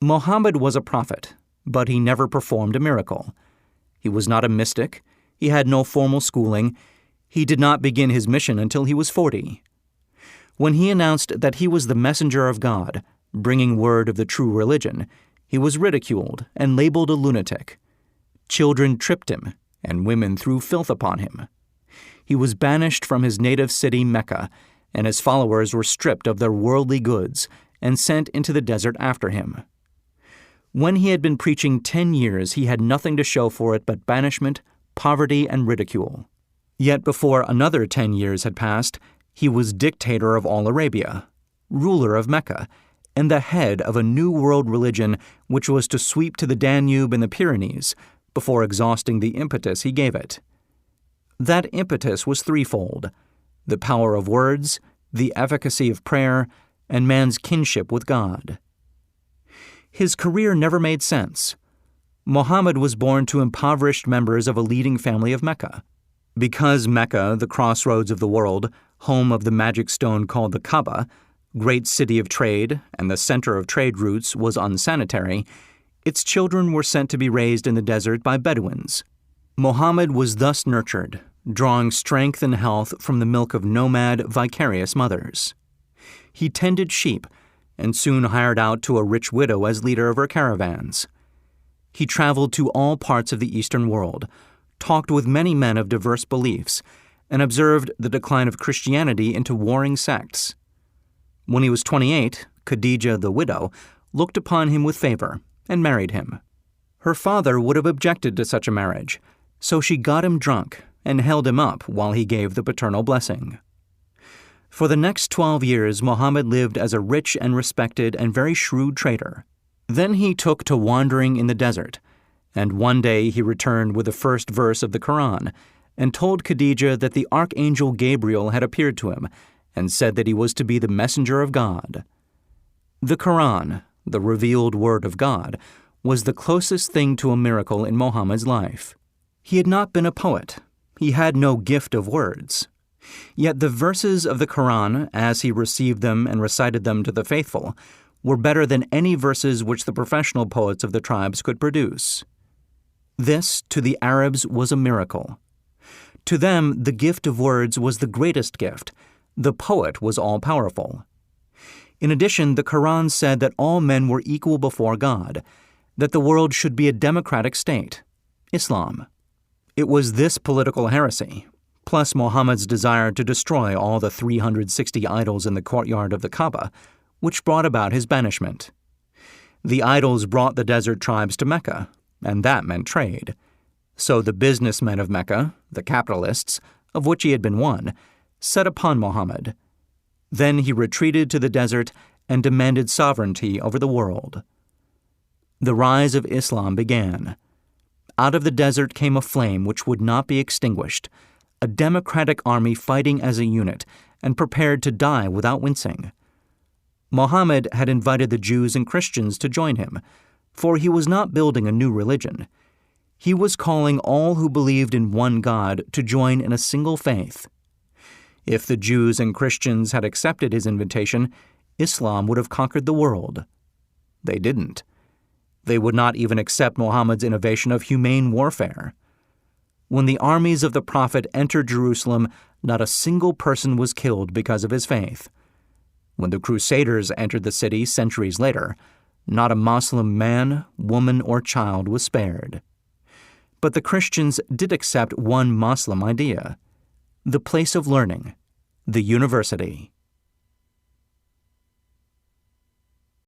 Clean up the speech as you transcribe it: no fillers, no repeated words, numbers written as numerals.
Muhammad was a prophet, but he never performed a miracle. He was not a mystic. He had no formal schooling. He did not begin his mission until he was 40. When he announced that he was the messenger of God, bringing word of the true religion, he was ridiculed and labeled a lunatic. Children tripped him, and women threw filth upon him. He was banished from his native city, Mecca, and his followers were stripped of their worldly goods and sent into the desert after him. When he had been preaching 10 years, he had nothing to show for it but banishment, poverty, and ridicule. Yet before another 10 years had passed, he was dictator of all Arabia, ruler of Mecca, and the head of a new world religion which was to sweep to the Danube and the Pyrenees before exhausting the impetus he gave it. That impetus was threefold: the power of words, the efficacy of prayer, and man's kinship with God. His career never made sense. Muhammad was born to impoverished members of a leading family of Mecca. Because Mecca, the crossroads of the world, home of the magic stone called the Kaaba, great city of trade, and the center of trade routes, was unsanitary, its children were sent to be raised in the desert by Bedouins. Muhammad was thus nurtured, drawing strength and health from the milk of nomad, vicarious mothers. He tended sheep and soon hired out to a rich widow as leader of her caravans. He traveled to all parts of the Eastern world, talked with many men of diverse beliefs, and observed the decline of Christianity into warring sects. When he was 28, Khadijah, the widow, looked upon him with favor and married him. Her father would have objected to such a marriage, so she got him drunk and held him up while he gave the paternal blessing. For the next 12 years, Muhammad lived as a rich and respected and very shrewd trader. Then he took to wandering in the desert, and one day he returned with the first verse of the Quran and told Khadijah that the archangel Gabriel had appeared to him and said that he was to be the messenger of God. The Quran, the revealed word of God, was the closest thing to a miracle in Muhammad's life. He had not been a poet. He had no gift of words. Yet the verses of the Quran, as he received them and recited them to the faithful, were better than any verses which the professional poets of the tribes could produce. This, to the Arabs, was a miracle. To them, the gift of words was the greatest gift. The poet was all-powerful. In addition, the Quran said that all men were equal before God, that the world should be a democratic state, Islam. It was this political heresy, plus Muhammad's desire to destroy all the 360 idols in the courtyard of the Kaaba, which brought about his banishment. The idols brought the desert tribes to Mecca, and that meant trade. So the businessmen of Mecca, the capitalists, of which he had been one, set upon Muhammad. Then he retreated to the desert and demanded sovereignty over the world. The rise of Islam began. Out of the desert came a flame which would not be extinguished, a democratic army fighting as a unit and prepared to die without wincing. Muhammad had invited the Jews and Christians to join him, for he was not building a new religion. He was calling all who believed in one God to join in a single faith. If the Jews and Christians had accepted his invitation, Islam would have conquered the world. They didn't. They would not even accept Muhammad's innovation of humane warfare. When the armies of the Prophet entered Jerusalem, not a single person was killed because of his faith. When the Crusaders entered the city centuries later, not a Muslim man, woman, or child was spared. But the Christians did accept one Muslim idea: the place of learning, the university.